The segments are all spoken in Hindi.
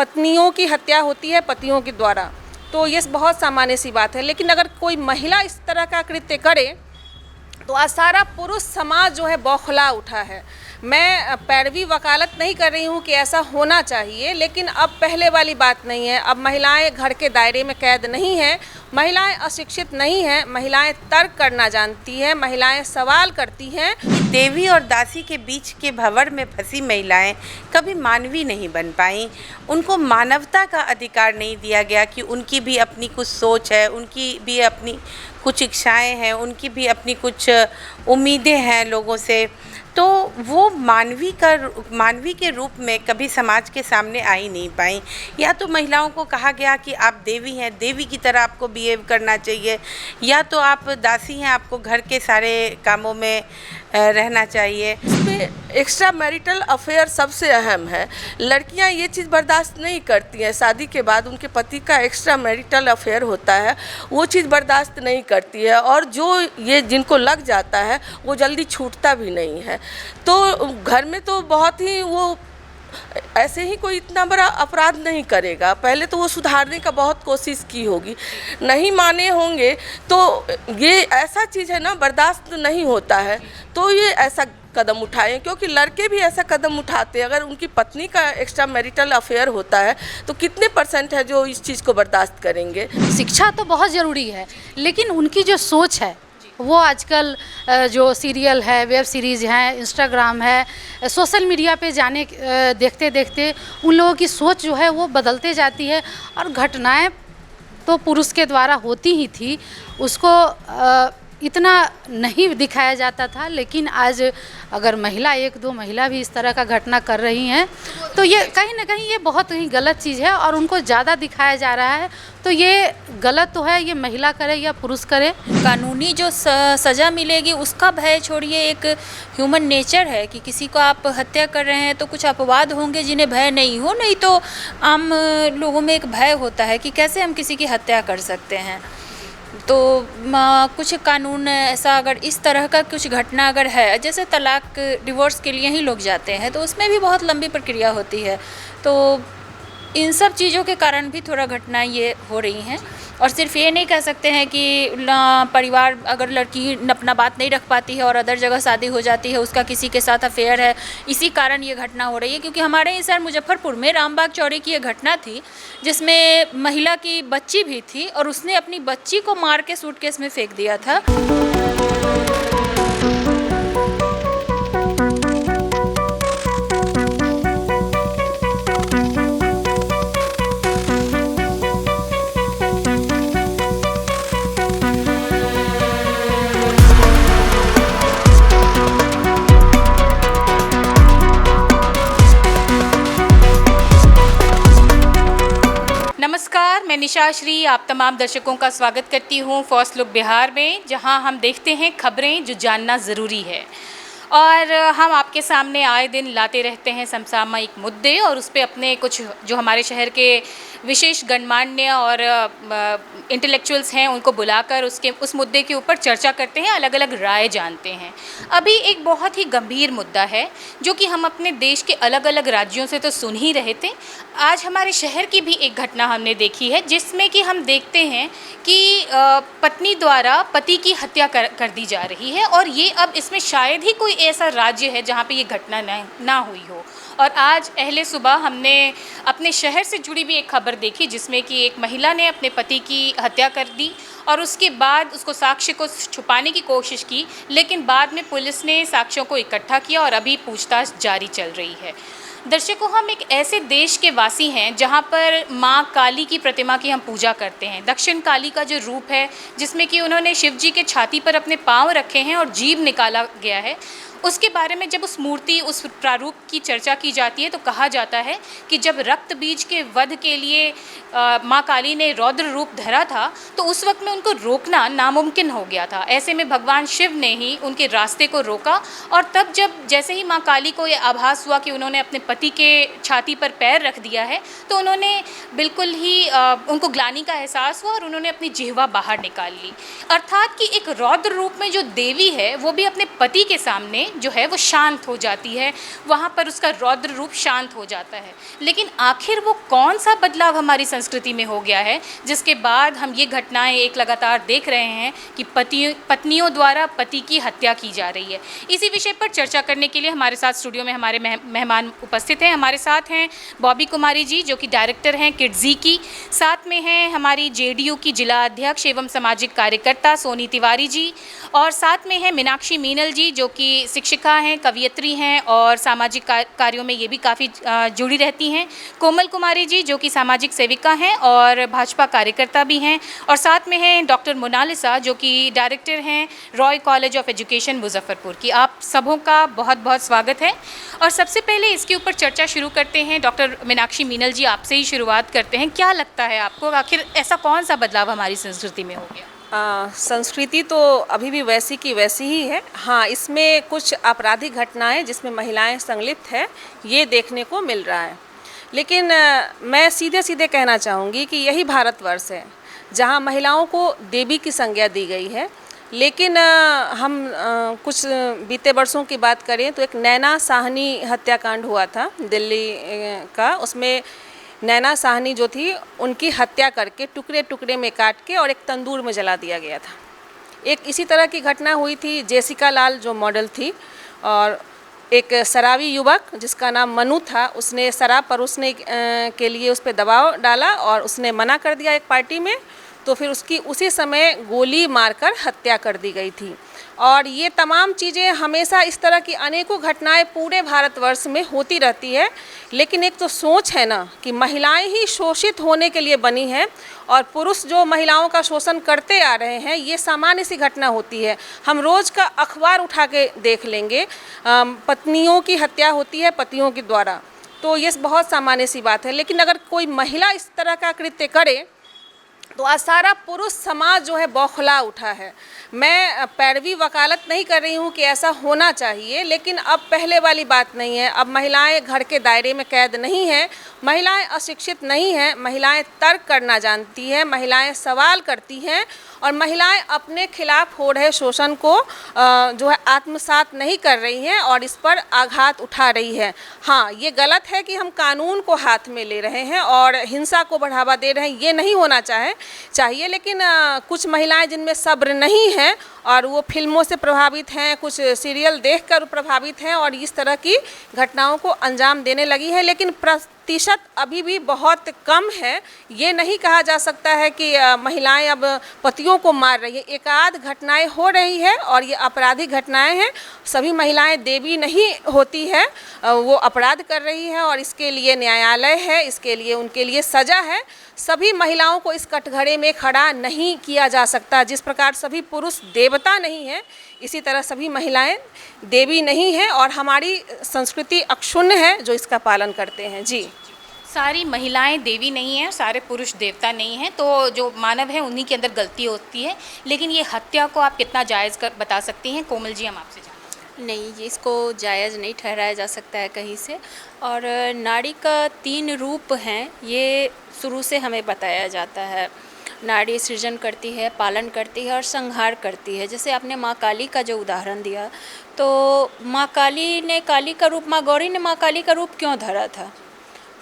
पत्नियों की हत्या होती है पतियों के द्वारा, तो ये बहुत सामान्य सी बात है। लेकिन अगर कोई महिला इस तरह का कृत्य करे तो आज सारा पुरुष समाज जो है बौखला उठा है। मैं पैरवी वकालत नहीं कर रही हूँ कि ऐसा होना चाहिए, लेकिन अब पहले वाली बात नहीं है। अब महिलाएं घर के दायरे में कैद नहीं हैं, महिलाएं अशिक्षित नहीं हैं, महिलाएं तर्क करना जानती हैं, महिलाएं सवाल करती हैं। देवी और दासी के बीच के भंवर में फंसी महिलाएं कभी मानवीय नहीं बन पाईं। उनको मानवता का अधिकार नहीं दिया गया कि उनकी भी अपनी कुछ सोच है, उनकी भी अपनी कुछ इच्छाएं हैं, उनकी भी अपनी कुछ उम्मीदें हैं लोगों से। तो वो मानवी के रूप में कभी समाज के सामने आ ही नहीं पाई। या तो महिलाओं को कहा गया कि आप देवी हैं, देवी की तरह आपको बिहेव करना चाहिए, या तो आप दासी हैं, आपको घर के सारे कामों में रहना चाहिए। इसमें एक्स्ट्रा मैरिटल अफेयर सबसे अहम है। लड़कियां ये चीज़ बर्दाश्त नहीं करती हैं, शादी के बाद उनके पति का एक्स्ट्रा मैरिटल अफेयर होता है, वो चीज़ बर्दाश्त नहीं करती है, और जो ये जिनको लग जाता है वो जल्दी छूटता भी नहीं है। तो घर में तो बहुत ही वो ऐसे ही कोई इतना बड़ा अपराध नहीं करेगा, पहले तो वो सुधारने का बहुत कोशिश की होगी, नहीं माने होंगे तो ये ऐसा चीज़ है ना, बर्दाश्त नहीं होता है तो ये ऐसा कदम उठाएं। क्योंकि लड़के भी ऐसा कदम उठाते हैं, अगर उनकी पत्नी का एक्स्ट्रा मैरिटल अफेयर होता है तो कितने % है जो इस चीज़ को बर्दाश्त करेंगे। शिक्षा तो बहुत ज़रूरी है, लेकिन उनकी जो सोच है वो आजकल जो सीरियल है, वेब सीरीज़ हैं, इंस्टाग्राम है, सोशल मीडिया पे जाने देखते देखते उन लोगों की सोच जो है वो बदलते जाती है। और घटनाएं तो पुरुष के द्वारा होती ही थी, उसको इतना नहीं दिखाया जाता था, लेकिन आज अगर एक दो महिला भी इस तरह का घटना कर रही हैं तो ये कहीं ना कहीं ये बहुत ही गलत चीज़ है और उनको ज़्यादा दिखाया जा रहा है। तो ये गलत तो है, ये महिला करे या पुरुष करे। कानूनी जो सज़ा मिलेगी उसका भय छोड़िए, एक ह्यूमन नेचर है कि किसी को आप हत्या कर रहे हैं तो कुछ अपवाद होंगे जिन्हें भय नहीं हो, नहीं तो आम लोगों में एक भय होता है कि कैसे हम किसी की हत्या कर सकते हैं। तो कुछ कानून ऐसा अगर इस तरह का कुछ घटना अगर है, जैसे तलाक डिवोर्स के लिए ही लोग जाते हैं तो उसमें भी बहुत लंबी प्रक्रिया होती है, तो इन सब चीज़ों के कारण भी थोड़ा घटनाएं ये हो रही हैं। और सिर्फ ये नहीं कह सकते हैं कि परिवार अगर लड़की अपना बात नहीं रख पाती है और अदर जगह शादी हो जाती है, उसका किसी के साथ अफेयर है, इसी कारण ये घटना हो रही है। क्योंकि हमारे ही शहर मुजफ्फरपुर में रामबाग चौड़ी की ये घटना थी जिसमें महिला की बच्ची भी थी और उसने अपनी बच्ची को मार के सूटकेस में फेंक दिया था। नमस्कार, मैं निशा श्री आप तमाम दर्शकों का स्वागत करती हूँ फर्स्ट लुक बिहार में, जहाँ हम देखते हैं खबरें जो जानना ज़रूरी है। और हम आपके सामने आए दिन लाते रहते हैं समसामयिक मुद्दे और उस पर अपने कुछ जो हमारे शहर के विशेष गणमान्य और इंटेलेक्चुअल्स हैं उनको बुलाकर उस मुद्दे के ऊपर चर्चा करते हैं, अलग अलग राय जानते हैं। अभी एक बहुत ही गंभीर मुद्दा है जो कि हम अपने देश के अलग अलग राज्यों से तो सुन ही रहे थे, आज हमारे शहर की भी एक घटना हमने देखी है जिसमें कि हम देखते हैं कि पत्नी द्वारा पति की हत्या कर दी जा रही है। और ये अब इसमें शायद ही कोई ऐसा राज्य है जहाँ पे ये घटना ना हुई हो। और आज अहले सुबह हमने अपने शहर से जुड़ी भी एक खबर देखी जिसमें कि एक महिला ने अपने पति की हत्या कर दी और उसके बाद उसको साक्ष्य को छुपाने की कोशिश की, लेकिन बाद में पुलिस ने साक्ष्यों को इकट्ठा किया और अभी पूछताछ जारी चल रही है। दर्शकों, हम एक ऐसे देश के वासी हैं जहां पर मां काली की प्रतिमा की हम पूजा करते हैं। दक्षिण काली का जो रूप है जिसमें कि उन्होंने शिव जी के छाती पर अपने पाँव रखे हैं और जीभ निकाला गया है, उसके बारे में जब उस मूर्ति उस प्रारूप की चर्चा की जाती है तो कहा जाता है कि जब रक्त बीज के वध के लिए माँ काली ने रौद्र रूप धरा था तो उस वक्त में उनको रोकना नामुमकिन हो गया था। ऐसे में भगवान शिव ने ही उनके रास्ते को रोका और तब जब जैसे ही माँ काली को ये आभास हुआ कि उन्होंने अपने पति के छाती पर पैर रख दिया है तो उन्होंने बिल्कुल ही उनको ग्लानि का एहसास हुआ और उन्होंने अपनी जिह्वा बाहर निकाल ली। अर्थात कि एक रौद्र रूप में जो देवी है वो भी अपने पति के सामने में जो है वो शांत हो जाती है, वहाँ पर उसका रौद्र रूप शांत हो जाता है। लेकिन आखिर वो कौन सा बदलाव हमारी संस्कृति में हो गया है जिसके बाद हम ये घटनाएं एक लगातार देख रहे हैं कि पत्नियों द्वारा पति की हत्या की जा रही है। इसी विषय पर चर्चा करने के लिए हमारे साथ स्टूडियो में हमारे मेहमान उपस्थित हैं। हमारे साथ हैं बॉबी कुमारी जी जो कि डायरेक्टर हैं किड्जी की, साथ में हैं हमारी जेडीयू की जिला अध्यक्ष एवं सामाजिक कार्यकर्ता सोनी तिवारी जी, और साथ में हैं मीनाक्षी मीनल जी जो कि शिक्षिका हैं, कवयित्री हैं और सामाजिक कार्यों में ये भी काफ़ी जुड़ी रहती हैं, कोमल कुमारी जी जो कि सामाजिक सेविका हैं और भाजपा कार्यकर्ता भी हैं, और साथ में हैं डॉक्टर मोनालिसा जो कि डायरेक्टर हैं Roy college of education Muzaffarpur की। आप सबों का बहुत बहुत स्वागत है। और सबसे पहले इसके ऊपर चर्चा शुरू करते हैं। डॉक्टर मीनाक्षी मीनल जी, आपसे ही शुरुआत करते हैं। क्या लगता है आपको आखिर ऐसा कौन सा बदलाव हमारी संस्कृति में हो गया? संस्कृति तो अभी भी वैसी की वैसी ही है। हाँ, इसमें कुछ आपराधिक घटनाएं जिसमें महिलाएं संलिप्त है ये देखने को मिल रहा है, लेकिन मैं सीधे सीधे कहना चाहूँगी कि यही भारतवर्ष है जहाँ महिलाओं को देवी की संज्ञा दी गई है। लेकिन हम कुछ बीते वर्षों की बात करें तो एक नैना साहनी हत्याकांड हुआ था दिल्ली का। उसमें नैना साहनी जो थी उनकी हत्या करके टुकड़े टुकड़े में काट के और एक तंदूर में जला दिया गया था। एक इसी तरह की घटना हुई थी जेसिका लाल जो मॉडल थी, और एक शराबी युवक जिसका नाम मनु था, उसने शराब परोसने के लिए उस पर दबाव डाला और उसने मना कर दिया एक पार्टी में, तो फिर उसकी उसी समय गोली मारकर हत्या कर दी गई थी। और ये तमाम चीज़ें हमेशा इस तरह की अनेकों घटनाएं पूरे भारतवर्ष में होती रहती है। लेकिन एक तो सोच है ना कि महिलाएं ही शोषित होने के लिए बनी हैं और पुरुष जो महिलाओं का शोषण करते आ रहे हैं, ये सामान्य सी घटना होती है। हम रोज़ का अखबार उठा के देख लेंगे, पत्नियों की हत्या होती है पतियों के द्वारा, तो ये बहुत सामान्य सी बात है। लेकिन अगर कोई महिला इस तरह का कृत्य करे तो आज सारा पुरुष समाज जो है बौखला उठा है। मैं पैरवी वकालत नहीं कर रही हूँ कि ऐसा होना चाहिए, लेकिन अब पहले वाली बात नहीं है। अब महिलाएं घर के दायरे में कैद नहीं हैं, महिलाएं अशिक्षित नहीं हैं, महिलाएं तर्क करना जानती हैं, महिलाएं सवाल करती हैं और महिलाएं अपने खिलाफ हो रहे शोषण को जो है आत्मसात नहीं कर रही हैं और इस पर आघात उठा रही है। हाँ, ये गलत है कि हम कानून को हाथ में ले रहे हैं और हिंसा को बढ़ावा दे रहे हैं, ये नहीं होना चाहिए। लेकिन कुछ महिलाएं जिनमें सब्र नहीं है और वो फिल्मों से प्रभावित हैं, कुछ सीरियल देखकर प्रभावित हैं और इस तरह की घटनाओं को अंजाम देने लगी है। लेकिन प्रतिशत अभी भी बहुत कम है। ये नहीं कहा जा सकता है कि महिलाएं अब पतियों को मार रही है। एक आध घटनाएं हो रही है और ये आपराधिक घटनाएं हैं। सभी महिलाएं देवी नहीं होती है, वो अपराध कर रही है और इसके लिए न्यायालय है, इसके लिए उनके लिए सज़ा है। सभी महिलाओं को इस कटघरे में खड़ा नहीं किया जा सकता। जिस प्रकार सभी पुरुष देवता नहीं हैं, इसी तरह सभी महिलाएं देवी नहीं हैं और हमारी संस्कृति अक्षुण्ण है जो इसका पालन करते हैं। जी, सारी महिलाएं देवी नहीं हैं, सारे पुरुष देवता नहीं हैं, तो जो मानव है उन्हीं के अंदर गलती होती है। लेकिन ये हत्या को आप कितना जायज़ बता सकती हैं? कोमल जी, हम आपसे नहीं, ये इसको जायज़ नहीं ठहराया जा सकता है कहीं से। और नारी का 3 रूप हैं, ये शुरू से हमें बताया जाता है। नारी सृजन करती है, पालन करती है और संहार करती है। जैसे आपने माँ काली का जो उदाहरण दिया, तो माँ काली ने काली का रूप, माँ गौरी ने माँ काली का रूप क्यों धरा था?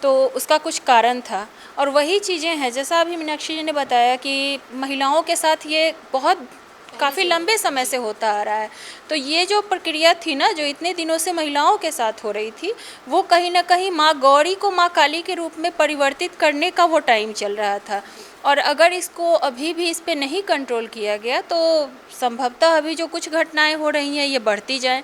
तो उसका कुछ कारण था। और वही चीज़ें हैं जैसा अभी मीनाक्षी जी ने बताया कि महिलाओं के साथ ये बहुत काफ़ी लंबे समय से होता आ रहा है। तो ये जो प्रक्रिया थी ना, जो इतने दिनों से महिलाओं के साथ हो रही थी, वो कहीं ना कहीं माँ गौरी को माँ काली के रूप में परिवर्तित करने का वो टाइम चल रहा था। और अगर इसको अभी भी इस पे नहीं कंट्रोल किया गया तो संभवतः अभी जो कुछ घटनाएं हो रही हैं ये बढ़ती जाएं,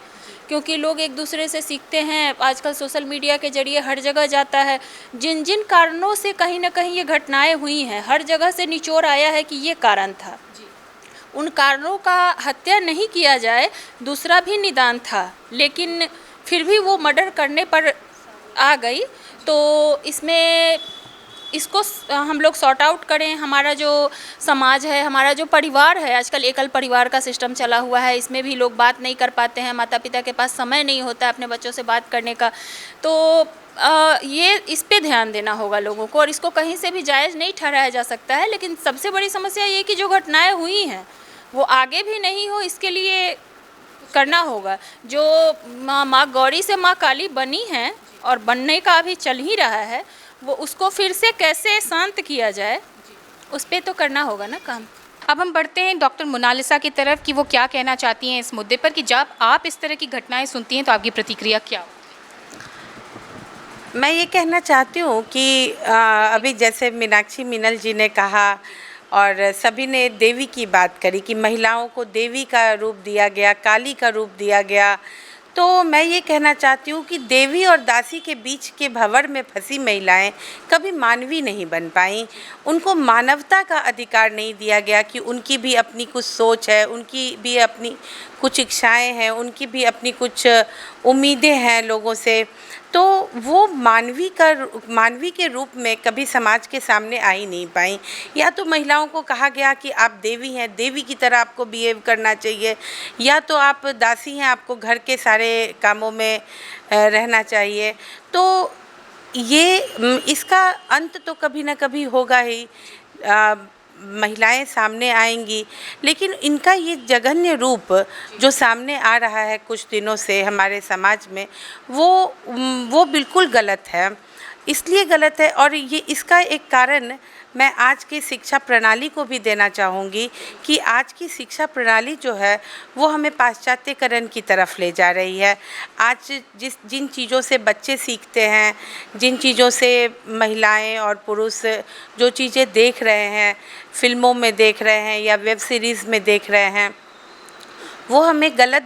क्योंकि लोग एक दूसरे से सीखते हैं। आजकल सोशल मीडिया के जरिए हर जगह जाता है, जिन जिन कारणों से कहीं ना कहीं ये घटनाएं हुई हैं, हर जगह से निचोड़ आया है कि ये कारण था। उन कारणों का हत्या नहीं किया जाए, दूसरा भी निदान था, लेकिन फिर भी वो मर्डर करने पर आ गई। तो इसमें इसको हम लोग सॉर्ट आउट करें। हमारा जो समाज है, हमारा जो परिवार है, आजकल एकल परिवार का सिस्टम चला हुआ है, इसमें भी लोग बात नहीं कर पाते हैं, माता पिता के पास समय नहीं होता है अपने बच्चों से बात करने का। तो ये इस पे ध्यान देना होगा लोगों को और इसको कहीं से भी जायज़ नहीं ठहराया जा सकता है। लेकिन सबसे बड़ी समस्या ये कि जो घटनाएं हुई हैं वो आगे भी नहीं हो, इसके लिए करना होगा। जो माँ गौरी से माँ काली बनी हैं और बनने का अभी चल ही रहा है, वो उसको फिर से कैसे शांत किया जाए, उस पर तो करना होगा ना काम। अब हम बढ़ते हैं डॉक्टर मोनालिसा की तरफ कि वो क्या कहना चाहती हैं इस मुद्दे पर, कि जब आप इस तरह की घटनाएं सुनती हैं तो आपकी प्रतिक्रिया क्या हो? मैं ये कहना चाहती हूँ कि अभी जैसे मीनाक्षी मिनल जी ने कहा और सभी ने देवी की बात करी कि महिलाओं को देवी का रूप दिया गया, काली का रूप दिया गया, तो मैं ये कहना चाहती हूँ कि देवी और दासी के बीच के भंवर में फंसी महिलाएं कभी मानवीय नहीं बन पाईं। उनको मानवता का अधिकार नहीं दिया गया कि उनकी भी अपनी कुछ सोच है, उनकी भी अपनी कुछ इच्छाएं हैं, उनकी भी अपनी कुछ उम्मीदें हैं लोगों से। तो वो मानवी के रूप में कभी समाज के सामने आ ही नहीं पाई। या तो महिलाओं को कहा गया कि आप देवी हैं, देवी की तरह आपको बिहेव करना चाहिए, या तो आप दासी हैं, आपको घर के सारे कामों में रहना चाहिए। तो ये इसका अंत तो कभी ना कभी होगा ही, महिलाएं सामने आएंगी, लेकिन इनका ये जघन्य रूप जो सामने आ रहा है कुछ दिनों से हमारे समाज में, वो बिल्कुल गलत है। इसलिए गलत है, और ये इसका एक कारण मैं आज की शिक्षा प्रणाली को भी देना चाहूँगी कि आज की शिक्षा प्रणाली जो है वो हमें पाश्चात्यकरण की तरफ ले जा रही है। आज जिन चीज़ों से बच्चे सीखते हैं, जिन चीज़ों से महिलाएं और पुरुष जो चीज़ें देख रहे हैं, फिल्मों में देख रहे हैं या वेब सीरीज़ में देख रहे हैं, वो हमें गलत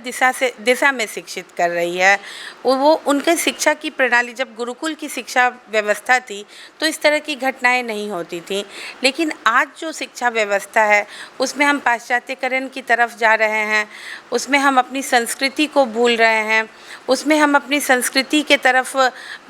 दिशा में शिक्षित कर रही है। वो उनके शिक्षा की प्रणाली, जब गुरुकुल की शिक्षा व्यवस्था थी तो इस तरह की घटनाएं नहीं होती थी, लेकिन आज जो शिक्षा व्यवस्था है उसमें हम पाश्चात्यकरण की तरफ जा रहे हैं, उसमें हम अपनी संस्कृति को भूल रहे हैं, उसमें हम अपनी संस्कृति के तरफ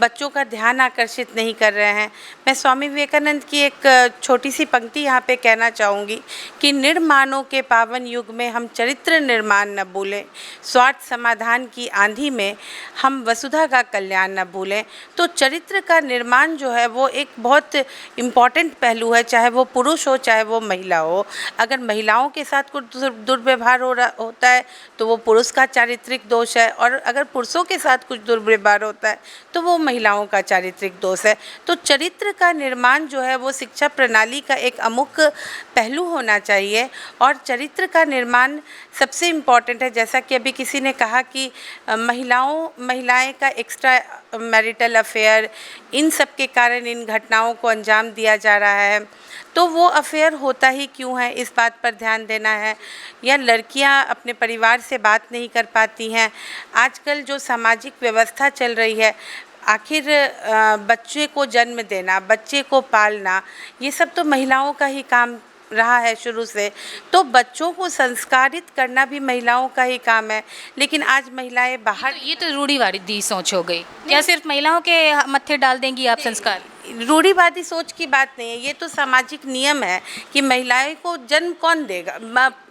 बच्चों का ध्यान आकर्षित नहीं कर रहे हैं। मैं स्वामी विवेकानंद की एक छोटी सी पंक्ति यहाँ पे कहना चाहूँगी कि निर्माणों के पावन युग में हम चरित्र निर्माण न भूलें, स्वार्थ समाधान की आंधी में हम वसुधा का कल्याण न भूलें। तो चरित्र का निर्माण जो है वो एक बहुत इम्पॉर्टेंट पहलू है, चाहे वो पुरुष हो चाहे वो महिला हो। अगर महिलाओं के साथ कुछ दुर्व्यवहार होता है तो वो पुरुष का चारित्रिक दोष है, और अगर पुरुषों के साथ कुछ दुर्व्यवहार होता है तो वो महिलाओं का चारित्रिक दोष है। तो चरित्र का निर्माण जो है वो शिक्षा प्रणाली का एक अमुक पहलू होना चाहिए, और चरित्र का निर्माण सबसे इम्पॉर्टेंट है। जैसा कि अभी किसी ने कहा कि महिलाएं का एक्स्ट्रा मैरिटल अफेयर, इन सब के कारण इन घटनाओं को अंजाम दिया जा रहा है। तो वो अफेयर होता ही क्यों है, इस बात पर ध्यान देना है। या लड़कियां अपने परिवार से बात नहीं कर पाती हैं। आजकल जो सामाजिक व्यवस्था चल रही है, आखिर बच्चे को जन्म देना, बच्चे को पालना, ये सब तो महिलाओं का ही काम रहा है शुरू से। तो बच्चों को संस्कारित करना भी महिलाओं का ही काम है, लेकिन आज महिलाएं बाहर। ये तो रूढ़िवादी सोच हो गई। क्या सिर्फ महिलाओं के मत्थे डाल देंगी आप संस्कार? रूढ़िवादी सोच की बात नहीं है, ये तो सामाजिक नियम है कि महिलाएं को जन्म कौन देगा,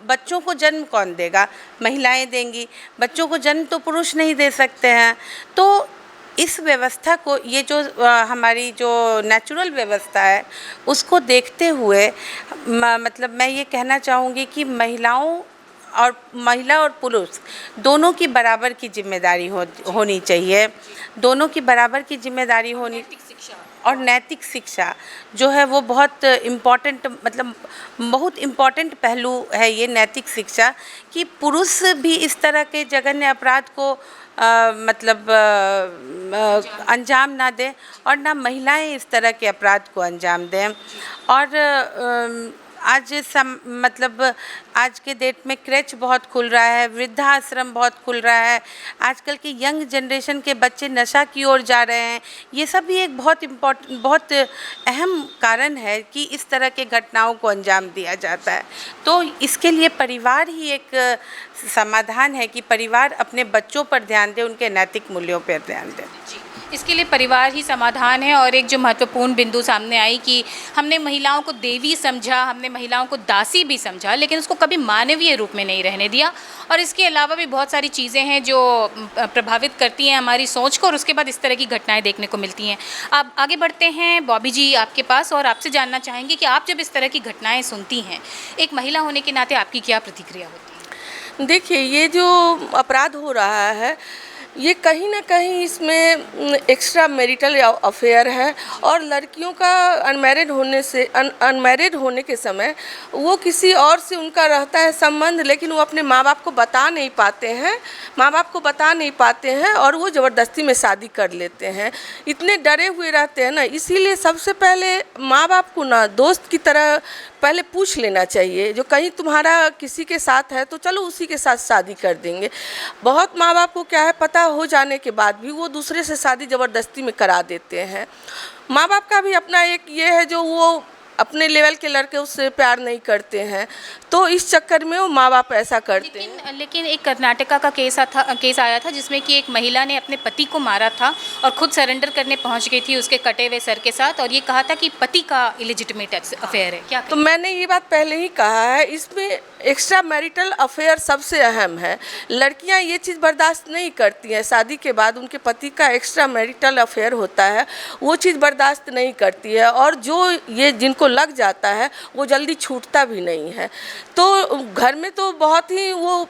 बच्चों को जन्म कौन देगा, महिलाएं देंगी। बच्चों को जन्म तो पुरुष नहीं दे सकते हैं। तो इस व्यवस्था को, ये जो हमारी जो नेचुरल व्यवस्था है उसको देखते हुए मतलब मैं ये कहना चाहूँगी कि महिला और पुरुष दोनों की बराबर की जिम्मेदारी होनी चाहिए, दोनों की बराबर की जिम्मेदारी होनी। और नैतिक शिक्षा जो है वो बहुत इम्पॉर्टेंट, मतलब बहुत इम्पॉर्टेंट पहलू है ये नैतिक शिक्षा, कि पुरुष भी इस तरह के जघन्य अपराध को अंजाम ना दें, और ना महिलाएं इस तरह के अपराध को अंजाम दें। और आज के डेट में क्रेच बहुत खुल रहा है, वृद्धाश्रम बहुत खुल रहा है, आजकल के यंग जनरेशन के बच्चे नशा की ओर जा रहे हैं। ये सब भी एक बहुत अहम कारण है कि इस तरह के घटनाओं को अंजाम दिया जाता है। तो इसके लिए परिवार ही एक समाधान है कि परिवार अपने बच्चों पर ध्यान दे, उनके नैतिक मूल्यों पर ध्यान दे। इसके लिए परिवार ही समाधान है। और एक जो महत्वपूर्ण बिंदु सामने आई कि हमने महिलाओं को देवी समझा, हमने महिलाओं को दासी भी समझा, लेकिन उसको कभी मानवीय रूप में नहीं रहने दिया। और इसके अलावा भी बहुत सारी चीज़ें हैं जो प्रभावित करती हैं हमारी सोच को, और उसके बाद इस तरह की घटनाएं देखने को मिलती हैं। अब आगे बढ़ते हैं बॉबी जी आपके पास, और आपसे जानना चाहेंगे कि आप जब इस तरह की घटनाएँ सुनती हैं, एक महिला होने के नाते आपकी क्या प्रतिक्रिया होती है? देखिए, ये जो अपराध हो रहा है, ये कहीं ना कहीं इसमें एक्स्ट्रा मैरिटल अफेयर है। और लड़कियों का अनमैरिड होने के समय वो किसी और से उनका रहता है संबंध, लेकिन वो अपने माँ बाप को बता नहीं पाते हैं और वो ज़बरदस्ती में शादी कर लेते हैं। इतने डरे हुए रहते हैं ना, इसीलिए सबसे पहले माँ बाप को ना दोस्त की तरह पहले पूछ लेना चाहिए। जो कहीं तुम्हारा किसी के साथ है तो चलो उसी के साथ शादी कर देंगे। बहुत माँ बाप को क्या है, पता हो जाने के बाद भी वो दूसरे से शादी ज़बरदस्ती में करा देते हैं। माँ बाप का भी अपना एक ये है, जो वो अपने लेवल के लड़के उससे प्यार नहीं करते हैं, तो इस चक्कर में वो माँ बाप ऐसा करते हैं। लेकिन एक कर्नाटका का केस आया था जिसमें कि एक महिला ने अपने पति को मारा था और खुद सरेंडर करने पहुंच गई थी उसके कटे हुए सर के साथ, और ये कहा था कि पति का इलिजिटिमेट अफेयर है। क्या तो मैंने ये बात पहले ही कहा है, इसमें एक्स्ट्रा मैरिटल अफेयर सबसे अहम है। लड़कियां ये चीज़ बर्दाश्त नहीं करती हैं, शादी के बाद उनके पति का एक्स्ट्रा मैरिटल अफेयर होता है, वो चीज़ बर्दाश्त नहीं करती है। और जो ये जिनको लग जाता है वो जल्दी छूटता भी नहीं है। तो घर में तो बहुत ही वो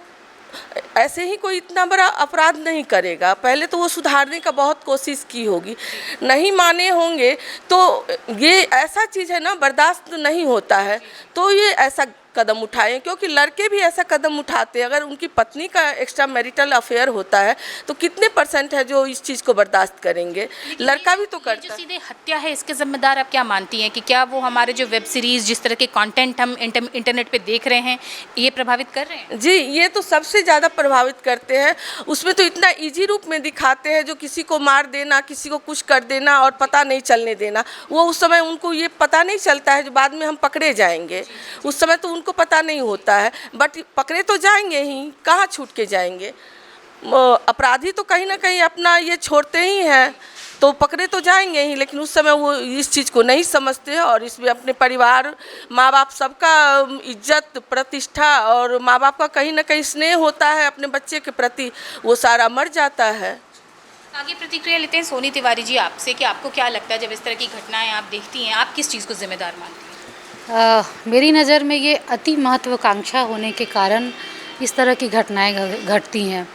ऐसे ही कोई इतना बड़ा अपराध नहीं करेगा। पहले तो वो सुधारने का बहुत कोशिश की होगी, नहीं माने होंगे तो ये ऐसा चीज़ है ना, बर्दाश्त नहीं होता है तो ये ऐसा कदम उठाएं। क्योंकि लड़के भी ऐसा कदम उठाते हैं। अगर उनकी पत्नी का एक्स्ट्रा मैरिटल अफेयर होता है तो कितने % है जो इस चीज़ को बर्दाश्त करेंगे? लड़का भी तो करता जो है। सीधे हत्या है, इसके जिम्मेदार आप क्या मानती हैं कि क्या वो हमारे जो वेब सीरीज़, जिस तरह के कंटेंट हम इंटरनेट पे देख रहे हैं, ये प्रभावित कर रहे हैं? जी, ये तो सबसे ज़्यादा प्रभावित करते हैं। उसमें तो इतना इजी रूप में दिखाते हैं, जो किसी को मार देना, किसी को कुछ कर देना और पता नहीं चलने देना। वो उस समय उनको ये पता नहीं चलता है, जो बाद में हम पकड़े जाएंगे, उस समय तो उनको पता नहीं होता है। बट पकड़े तो जाएंगे ही, कहाँ छूट के जाएंगे। अपराधी तो कहीं ना कहीं अपना ये छोड़ते ही हैं, तो पकड़े तो जाएंगे ही, लेकिन उस समय वो इस चीज़ को नहीं समझते हैं। और इसमें अपने परिवार, माँ बाप सबका इज्जत, प्रतिष्ठा और माँ बाप का कहीं ना कहीं स्नेह होता है अपने बच्चे के प्रति, वो सारा मर जाता है। आगे प्रतिक्रिया लेते हैं सोनी तिवारी जी आपसे कि आपको क्या लगता है, जब इस तरह की घटनाएं आप देखती हैं, आप किस चीज़ को जिम्मेदार मानती हैं? मेरी नज़र में ये अति महत्वाकांक्षा होने के कारण इस तरह की घटनाएं घटती हैं।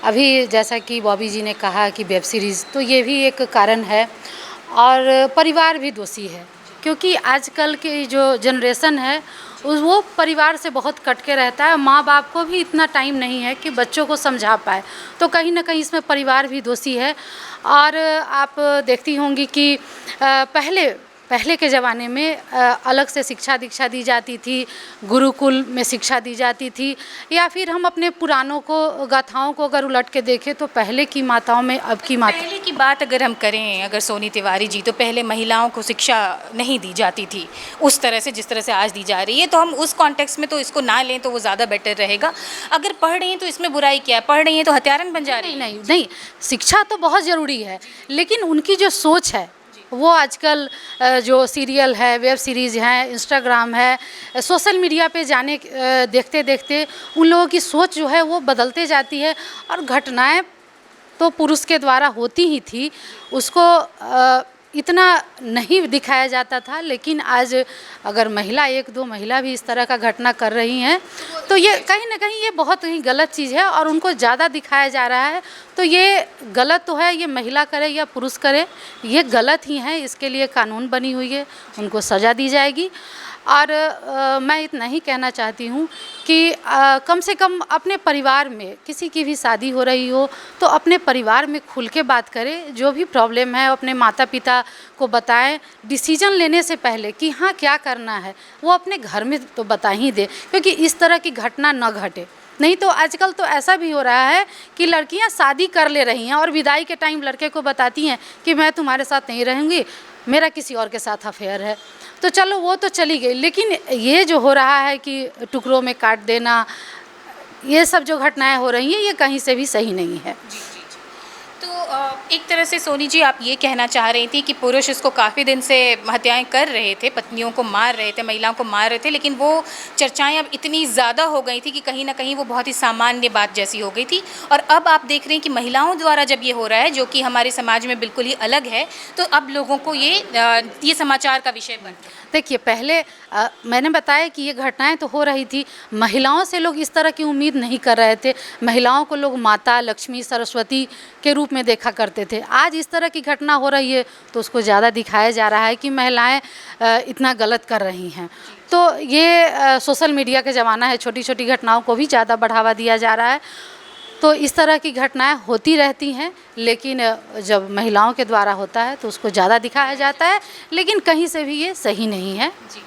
अभी जैसा कि बॉबी जी ने कहा कि वेब सीरीज़, तो ये भी एक कारण है। और परिवार भी दोषी है, क्योंकि आजकल की जो जनरेशन है वो परिवार से बहुत कट के रहता है। माँ बाप को भी इतना टाइम नहीं है कि बच्चों को समझा पाए, तो कहीं ना कहीं इसमें परिवार भी दोषी है। और आप देखती होंगी कि पहले के ज़माने में अलग से शिक्षा दीक्षा दी जाती थी, गुरुकुल में शिक्षा दी जाती थी। या फिर हम अपने पुरानों को, गाथाओं को अगर उलट के देखें तो पहले की माताओं में अब की माता, पहले की बात अगर हम करें, अगर सोनी तिवारी जी, तो पहले महिलाओं को शिक्षा नहीं दी जाती थी उस तरह से जिस तरह से आज दी जा रही है। तो हम उस कॉन्टेक्स्ट में तो इसको ना लें तो वो ज़्यादा बेटर रहेगा। अगर पढ़ रही हैं तो इसमें बुराई क्या है? पढ़ रही हैं तो हत्यारन बन जा रही है? नहीं, शिक्षा तो बहुत ज़रूरी है, लेकिन उनकी जो सोच है वो आजकल जो सीरियल है, वेब सीरीज़ हैं, इंस्टाग्राम है, सोशल मीडिया पे देखते देखते उन लोगों की सोच जो है वो बदलते जाती है। और घटनाएं तो पुरुष के द्वारा होती ही थी, उसको इतना नहीं दिखाया जाता था। लेकिन आज अगर एक दो महिला भी इस तरह का घटना कर रही हैं तो ये कहीं ना कहीं ये बहुत ही गलत चीज़ है और उनको ज़्यादा दिखाया जा रहा है। तो ये गलत तो है, ये महिला करे या पुरुष करे, ये गलत ही है। इसके लिए कानून बनी हुई है, उनको सज़ा दी जाएगी। और मैं इतना ही कहना चाहती हूँ कि कम से कम अपने परिवार में किसी की भी शादी हो रही हो तो अपने परिवार में खुल के बात करें, जो भी प्रॉब्लम है अपने माता पिता को बताएं। डिसीजन लेने से पहले कि हाँ क्या करना है वो अपने घर में तो बता ही दे, क्योंकि इस तरह की घटना न घटे। नहीं तो आजकल तो ऐसा भी हो रहा है कि लड़कियां शादी कर ले रही हैं और विदाई के टाइम लड़के को बताती हैं कि मैं तुम्हारे साथ नहीं रहूँगी, मेरा किसी और के साथ अफेयर है। तो चलो वो तो चली गई, लेकिन ये जो हो रहा है कि टुकड़ों में काट देना, ये सब जो घटनाएं हो रही हैं ये कहीं से भी सही नहीं है। तो एक तरह से सोनी जी आप ये कहना चाह रही थी कि पुरुष इसको काफ़ी दिन से हत्याएं कर रहे थे, पत्नियों को मार रहे थे, महिलाओं को मार रहे थे, लेकिन वो चर्चाएं अब इतनी ज़्यादा हो गई थी कि कहीं ना कहीं वो बहुत ही सामान्य बात जैसी हो गई थी। और अब आप देख रहे हैं कि महिलाओं द्वारा जब ये हो रहा है, जो कि हमारे समाज में बिल्कुल ही अलग है, तो अब लोगों को ये समाचार का विषय बन गया। देखिए, पहले मैंने बताया कि ये घटनाएं तो हो रही थी, महिलाओं से लोग इस तरह की उम्मीद नहीं कर रहे थे। महिलाओं को लोग माता, लक्ष्मी, सरस्वती के रूप में देखा करते थे। आज इस तरह की घटना हो रही है तो उसको ज़्यादा दिखाया जा रहा है कि महिलाएं इतना गलत कर रही हैं। तो ये सोशल मीडिया का ज़माना है, छोटी छोटी घटनाओं को भी ज़्यादा बढ़ावा दिया जा रहा है। तो इस तरह की घटनाएं होती रहती हैं, लेकिन जब महिलाओं के द्वारा होता है तो उसको ज़्यादा दिखाया जाता है, लेकिन कहीं से भी ये सही नहीं है। जी,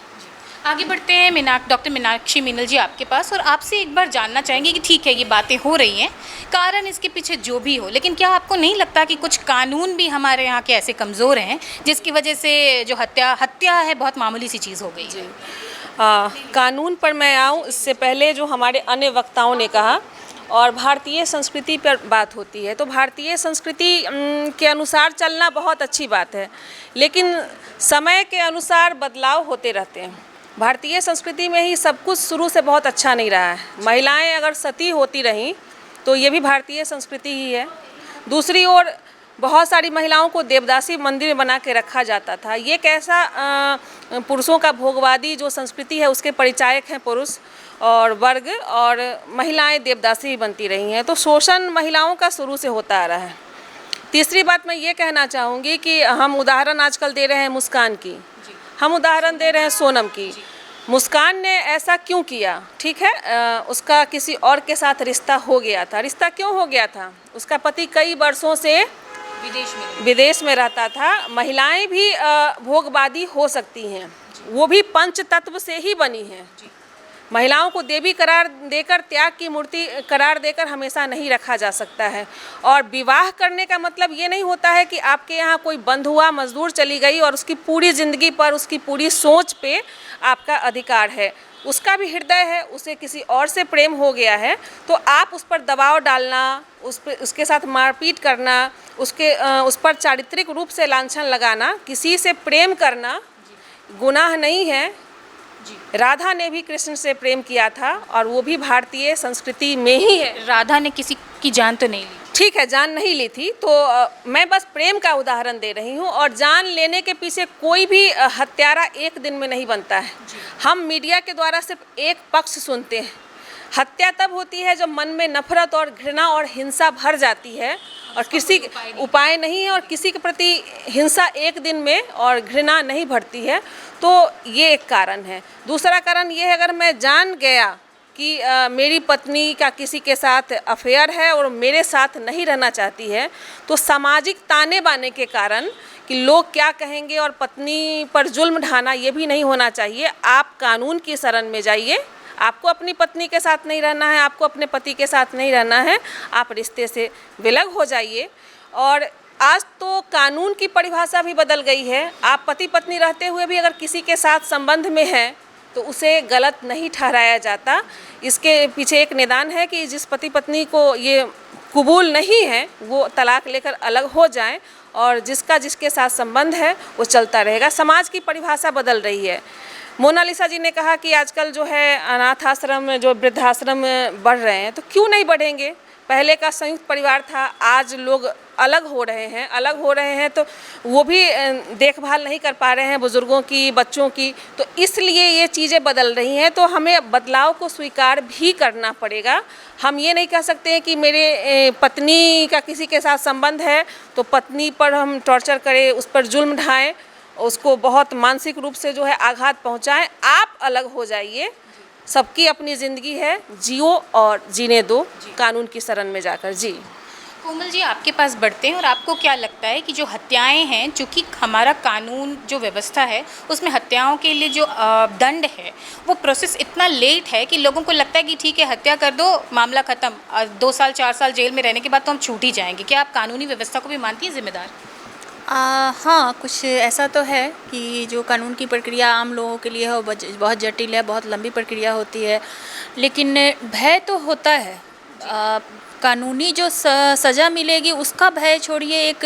आगे बढ़ते हैं डॉक्टर मीनाक्षी मीनल जी आपके पास, और आपसे एक बार जानना चाहेंगे कि ठीक है ये बातें हो रही हैं, कारण इसके पीछे जो भी हो, लेकिन क्या आपको नहीं लगता कि कुछ कानून भी हमारे यहाँ के ऐसे कमज़ोर हैं जिसकी वजह से जो हत्या है बहुत मामूली सी चीज़ हो गई है? कानून पर मैं आऊँ इससे पहले जो हमारे अन्य वक्ताओं ने कहा और भारतीय संस्कृति पर बात होती है, तो भारतीय संस्कृति के अनुसार चलना बहुत अच्छी बात है, लेकिन समय के अनुसार बदलाव होते रहते हैं। भारतीय संस्कृति में ही सब कुछ शुरू से बहुत अच्छा नहीं रहा है। महिलाएं अगर सती होती रहीं तो ये भी भारतीय संस्कृति ही है। दूसरी ओर बहुत सारी महिलाओं को देवदासी मंदिर में बना के रखा जाता था। ये कैसा पुरुषों का भोगवादी जो संस्कृति है उसके परिचायक हैं पुरुष और वर्ग, और महिलाएं देवदासी भी बनती रही हैं। तो शोषण महिलाओं का शुरू से होता आ रहा है। तीसरी बात मैं ये कहना चाहूँगी कि हम उदाहरण आजकल दे रहे हैं मुस्कान की, हम उदाहरण दे रहे हैं सोनम की। मुस्कान ने ऐसा क्यों किया? ठीक है, उसका किसी और के साथ रिश्ता हो गया था। रिश्ता क्यों हो गया था? उसका पति कई वर्षों से विदेश में रहता था। महिलाएं भी भोगवादी हो सकती हैं, वो भी पंच तत्व से ही बनी हैं। महिलाओं को देवी करार देकर, त्याग की मूर्ति करार देकर हमेशा नहीं रखा जा सकता है। और विवाह करने का मतलब ये नहीं होता है कि आपके यहाँ कोई बंद हुआ, मजदूर चली गई और उसकी पूरी ज़िंदगी पर, उसकी पूरी सोच पे आपका अधिकार है। उसका भी हृदय है, उसे किसी और से प्रेम हो गया है, तो आप उस पर दबाव डालना, उसके साथ मारपीट करना, उस पर चारित्रिक रूप से लांछन लगाना, किसी से प्रेम करना गुनाह नहीं है। राधा ने भी कृष्ण से प्रेम किया था और वो भी भारतीय संस्कृति में ही है। राधा ने किसी की जान तो नहीं ली? ठीक है, जान नहीं ली थी, तो मैं बस प्रेम का उदाहरण दे रही हूँ। और जान लेने के पीछे कोई भी हत्यारा एक दिन में नहीं बनता है। हम मीडिया के द्वारा सिर्फ एक पक्ष सुनते हैं। हत्या तब होती है जब मन में नफरत और घृणा और हिंसा भर जाती है और किसी उपाय नहीं है, और किसी के प्रति हिंसा एक दिन में और घृणा नहीं भरती है। तो ये एक कारण है। दूसरा कारण ये है, अगर मैं जान गया कि मेरी पत्नी का किसी के साथ अफेयर है और मेरे साथ नहीं रहना चाहती है, तो सामाजिक ताने बाने के कारण कि लोग क्या कहेंगे और पत्नी पर जुल्म ढाना, ये भी नहीं होना चाहिए। आप कानून की शरण में जाइए। आपको अपनी पत्नी के साथ नहीं रहना है, आपको अपने पति के साथ नहीं रहना है, आप रिश्ते से विलग हो जाइए। और आज तो कानून की परिभाषा भी बदल गई है। आप पति पत्नी रहते हुए भी अगर किसी के साथ संबंध में हैं तो उसे गलत नहीं ठहराया जाता। इसके पीछे एक निदान है कि जिस पति पत्नी को ये कबूल नहीं है वो तलाक लेकर अलग हो जाएं, और जिसका जिसके साथ संबंध है वो चलता रहेगा। समाज की परिभाषा बदल रही है। मोनालिसा जी ने कहा कि आजकल जो है अनाथ आश्रम, जो वृद्धाश्रम बढ़ रहे हैं, तो क्यों नहीं बढ़ेंगे? पहले का संयुक्त परिवार था, आज लोग अलग हो रहे हैं तो वो भी देखभाल नहीं कर पा रहे हैं बुज़ुर्गों की, बच्चों की। तो इसलिए ये चीज़ें बदल रही हैं, तो हमें बदलाव को स्वीकार भी करना पड़ेगा। हम ये नहीं कह सकते हैं कि मेरे पत्नी का किसी के साथ संबंध है तो पत्नी पर हम टॉर्चर करें, उस पर जुल्म ढाएं, उसको बहुत मानसिक रूप से जो है आघात पहुंचाएं। आप अलग हो जाइए, सबकी अपनी ज़िंदगी है, जियो और जीने दो कानून की शरण में जाकर। जी कोमल जी, आपके पास बढ़ते हैं, और आपको क्या लगता है कि जो हत्याएं हैं, चूँकि हमारा कानून जो व्यवस्था है उसमें हत्याओं के लिए जो दंड है वो प्रोसेस इतना लेट है कि लोगों को लगता है कि ठीक है हत्या कर दो, मामला ख़त्म, 2 साल 4 साल जेल में रहने के बाद तो हम छूट ही जाएंगे। क्या आप कानूनी व्यवस्था को भी मानती हैं जिम्मेदार? हाँ, कुछ ऐसा तो है कि जो कानून की प्रक्रिया आम लोगों के लिए है वो बहुत जटिल है, बहुत लंबी प्रक्रिया होती है, लेकिन भय तो होता है। कानूनी जो सज़ा मिलेगी उसका भय छोड़िए, एक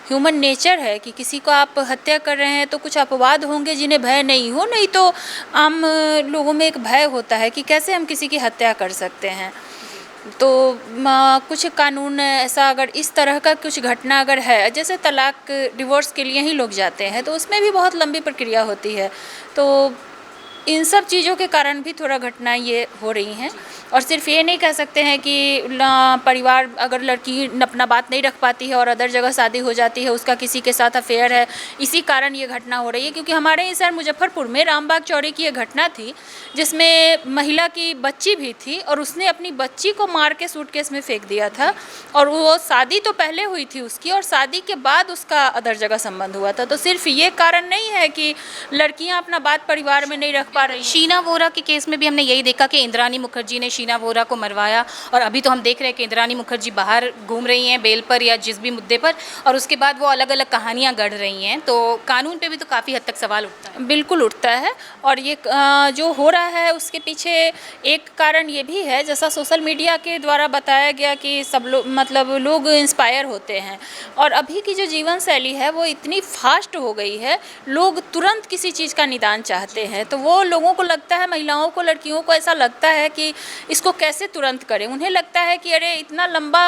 ह्यूमन नेचर है कि किसी को आप हत्या कर रहे हैं तो कुछ अपवाद होंगे जिन्हें भय नहीं हो, नहीं तो आम लोगों में एक भय होता है कि कैसे हम किसी की हत्या कर सकते हैं। तो कुछ कानून ऐसा अगर इस तरह का कुछ घटना अगर है, जैसे तलाक डिवोर्स के लिए ही लोग जाते हैं तो उसमें भी बहुत लंबी प्रक्रिया होती है, तो इन सब चीज़ों के कारण भी थोड़ा घटनाएं ये हो रही हैं। और सिर्फ ये नहीं कह सकते हैं कि परिवार अगर लड़की अपना बात नहीं रख पाती है और अदर जगह शादी हो जाती है, उसका किसी के साथ अफेयर है, इसी कारण ये घटना हो रही है। क्योंकि हमारे ही शहर मुजफ्फरपुर में रामबाग चौड़ी की ये घटना थी जिसमें महिला की बच्ची भी थी और उसने अपनी बच्ची को मार के सूटकेस में फेंक दिया था, और वो शादी तो पहले हुई थी उसकी और शादी के बाद उसका अदर जगह संबंध हुआ था। तो सिर्फ ये कारण नहीं है कि लड़कियां अपना बात परिवार में नहीं रख पा रही। शीना वोरा के केस में भी हमने यही देखा कि इंद्रानी मुखर्जी ने शीना वोरा को मरवाया, और अभी तो हम देख रहे हैं कि इंद्रानी मुखर्जी बाहर घूम रही हैं बेल पर या जिस भी मुद्दे पर, और उसके बाद वो अलग अलग कहानियां गढ़ रही हैं। तो कानून पे भी तो काफ़ी हद तक सवाल उठता है। बिल्कुल उठता है, और ये जो हो रहा है उसके पीछे एक कारण ये भी है, जैसा सोशल मीडिया के द्वारा बताया गया कि सब लोग मतलब लोग इंस्पायर होते हैं, और अभी की जो जीवन शैली है वो इतनी फास्ट हो गई है, लोग तुरंत किसी चीज़ का निदान चाहते हैं। तो वो लोगों को लगता है, महिलाओं को, लड़कियों को ऐसा लगता है कि इसको कैसे तुरंत करें। उन्हें लगता है कि अरे इतना लंबा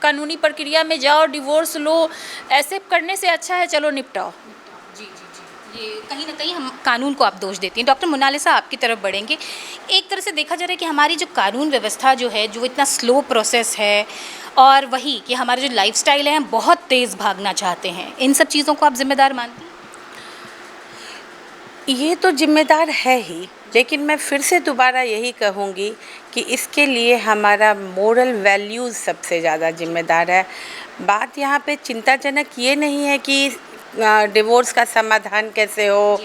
कानूनी प्रक्रिया में जाओ, डिवोर्स लो, ऐसे करने से अच्छा है चलो निपटाओ। ये कहीं ना कहीं हम कानून को आप दोष देती हैं। डॉक्टर मोनालिसा, आपकी तरफ बढ़ेंगे। एक तरह से देखा जा रहा है कि हमारी जो कानून व्यवस्था जो है, जो इतना स्लो प्रोसेस है, और वही कि हमारे जो लाइफस्टाइल है, हम बहुत तेज़ भागना चाहते हैं, इन सब चीज़ों को आप जिम्मेदार मानती हैं? ये तो जिम्मेदार है ही, लेकिन मैं फिर से दोबारा यही कहूँगी कि इसके लिए हमारा मोरल वैल्यूज़ सबसे ज़्यादा जिम्मेदार है। बात यहाँ पे चिंताजनक ये नहीं है कि डिवोर्स का समाधान कैसे हो,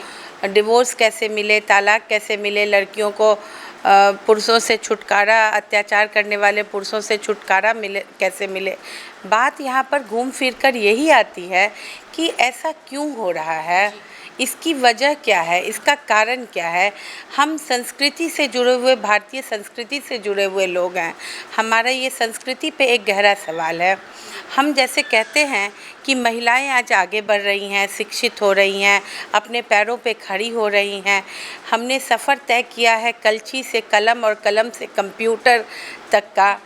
डिवोर्स कैसे मिले, तलाक कैसे मिले, लड़कियों को पुरुषों से छुटकारा, अत्याचार करने वाले पुरुषों से छुटकारा मिले कैसे मिले। बात यहाँ पर घूम फिर कर यही आती है कि ऐसा क्यों हो रहा है, इसकी वजह क्या है, इसका कारण क्या है। हम संस्कृति से जुड़े हुए, भारतीय संस्कृति से जुड़े हुए लोग हैं। हमारा ये संस्कृति पे एक गहरा सवाल है। हम जैसे कहते हैं कि महिलाएं आज आगे बढ़ रही हैं, शिक्षित हो रही हैं, अपने पैरों पे खड़ी हो रही हैं। हमने सफ़र तय किया है कलछी से कलम और कलम से कंप्यूटर तक का।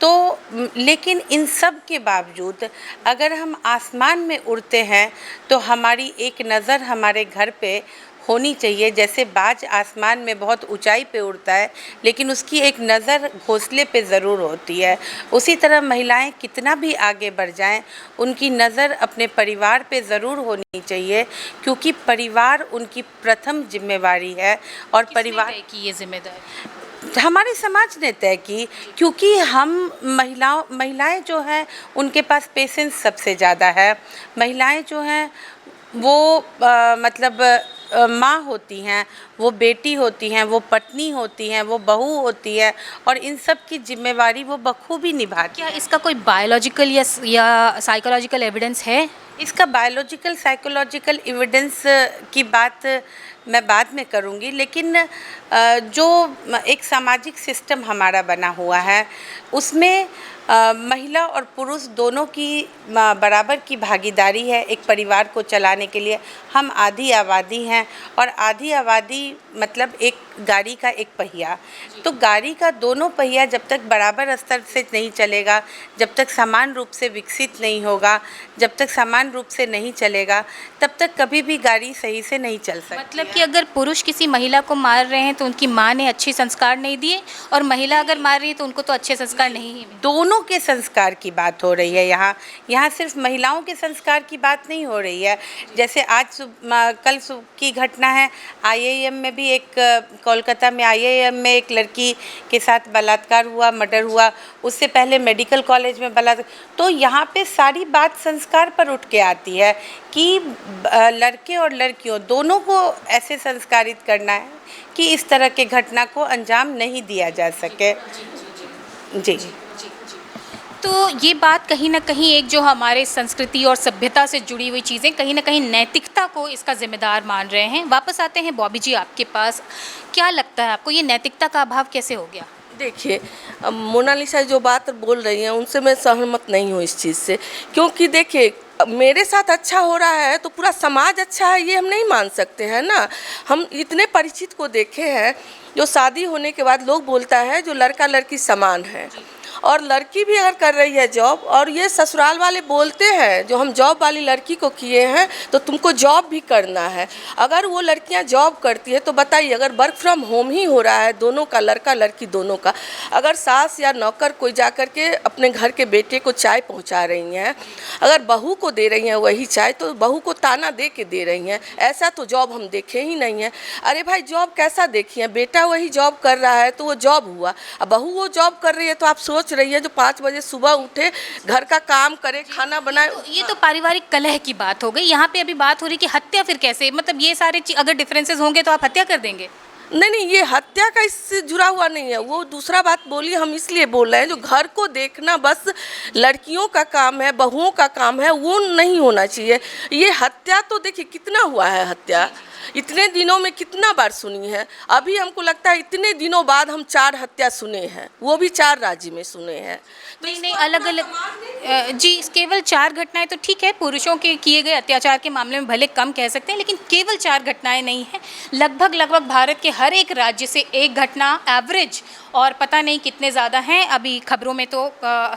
तो लेकिन इन सब के बावजूद अगर हम आसमान में उड़ते हैं तो हमारी एक नज़र हमारे घर पे होनी चाहिए। जैसे बाज आसमान में बहुत ऊंचाई पे उड़ता है, लेकिन उसकी एक नज़र घोंसले पे ज़रूर होती है। उसी तरह महिलाएं कितना भी आगे बढ़ जाएं, उनकी नज़र अपने परिवार पे ज़रूर होनी चाहिए, क्योंकि परिवार उनकी प्रथम जिम्मेवारी है। और परिवार की ये जिम्मेदारी हमारे समाज ने तय की, क्योंकि हम महिलाएं जो हैं उनके पास पेशेंस सबसे ज़्यादा है। महिलाएं जो हैं वो माँ होती हैं, वो बेटी होती हैं, वो पत्नी होती हैं, वो बहू होती है, और इन सब की जिम्मेवारी वो बखूबी निभाती है। क्या इसका कोई बायोलॉजिकल या साइकोलॉजिकल एविडेंस है? इसका बायोलॉजिकल साइकोलॉजिकल एविडेंस की बात मैं बाद में करूँगी, लेकिन जो एक सामाजिक सिस्टम हमारा बना हुआ है उसमें महिला और पुरुष दोनों की बराबर की भागीदारी है एक परिवार को चलाने के लिए। हम आधी आबादी हैं, और आधी आबादी मतलब एक गाड़ी का एक पहिया। तो गाड़ी का दोनों पहिया जब तक बराबर स्तर से नहीं चलेगा, जब तक समान रूप से विकसित नहीं होगा, जब तक समान रूप से नहीं चलेगा, तब तक कभी भी गाड़ी सही से नहीं चल सकती। मतलब कि अगर पुरुष किसी महिला को मार रहे हैं तो उनकी माँ ने अच्छे संस्कार नहीं दिए, और महिला अगर मार रही है तो उनको तो अच्छे संस्कार नहीं मिले। दोनों के संस्कार की बात हो रही है यहाँ सिर्फ महिलाओं के संस्कार की बात नहीं हो रही है। जैसे आज कल की घटना है, IIM में भी एक कोलकाता में IIM में एक लड़की के साथ बलात्कार हुआ, मर्डर हुआ। उससे पहले मेडिकल कॉलेज में बलात्कार। तो यहाँ पे सारी बात संस्कार पर उठ के आती है कि लड़के और लड़कियों दोनों को ऐसे संस्कारित करना है कि इस तरह के घटना को अंजाम नहीं दिया जा सके। जी। तो ये बात कहीं ना कहीं एक जो हमारे संस्कृति और सभ्यता से जुड़ी हुई चीज़ें कहीं ना कहीं नैतिकता को इसका जिम्मेदार मान रहे हैं। वापस आते हैं बॉबी जी आपके पास, क्या लगता है आपको ये नैतिकता का अभाव कैसे हो गया? देखिए, अब मोनालिसा जो बात बोल रही हैं उनसे मैं सहमत नहीं हूँ इस चीज़ से, क्योंकि देखिए मेरे साथ अच्छा हो रहा है तो पूरा समाज अच्छा है ये हम नहीं मान सकते हैं ना। हम इतने परिचित को देखे हैं जो शादी होने के बाद लोग बोलता है जो लड़का लड़की समान है, और लड़की भी अगर कर रही है जॉब, और ये ससुराल वाले बोलते हैं जो हम जॉब वाली लड़की को किए हैं तो तुमको जॉब भी करना है। अगर वो लड़कियां जॉब करती है तो बताइए, अगर वर्क फ्रॉम होम ही हो रहा है दोनों का, लड़का लड़की दोनों का, अगर सास या नौकर कोई जा कर के अपने घर के बेटे को चाय पहुंचा रही हैं, अगर बहू को दे रही हैं वही चाय, तो बहू को ताना दे के दे रही हैं। ऐसा तो जॉब हम देखे ही नहीं है। अरे भाई जॉब कैसा देखी है, बेटा वही जॉब कर रहा है तो वो जॉब हुआ, अब बहू वो जॉब कर रही है तो आप सोच रही है जो 5 बजे सुबह उठे, घर का काम करे, खाना बनाए। तो ये तो पारिवारिक कलह की बात हो गई। यहाँ पे अभी बात हो रही कि हत्या फिर कैसे, मतलब ये सारे अगर डिफरेंसेस होंगे तो आप हत्या कर देंगे? नहीं, ये हत्या का इससे जुड़ा हुआ नहीं है। वो दूसरा बात बोली, हम इसलिए बोल रहे हैं जो घर को देखना बस लड़कियों का काम है, बहुओं का काम है, वो नहीं होना चाहिए। ये हत्या तो देखिए कितना हुआ है हत्या, इतने दिनों में कितना बार सुनी है। अभी हमको लगता है इतने दिनों बाद हम 4 हत्या सुने हैं, वो भी 4 राज्य में सुने हैं। नहीं, अलग अलग जी, केवल 4 घटनाएं तो ठीक है, पुरुषों के किए गए अत्याचार के मामले में भले कम कह सकते हैं, लेकिन केवल 4 घटनाएं नहीं हैं। लगभग भारत के हर एक राज्य से एक घटना एवरेज, और पता नहीं कितने ज़्यादा हैं, अभी खबरों में तो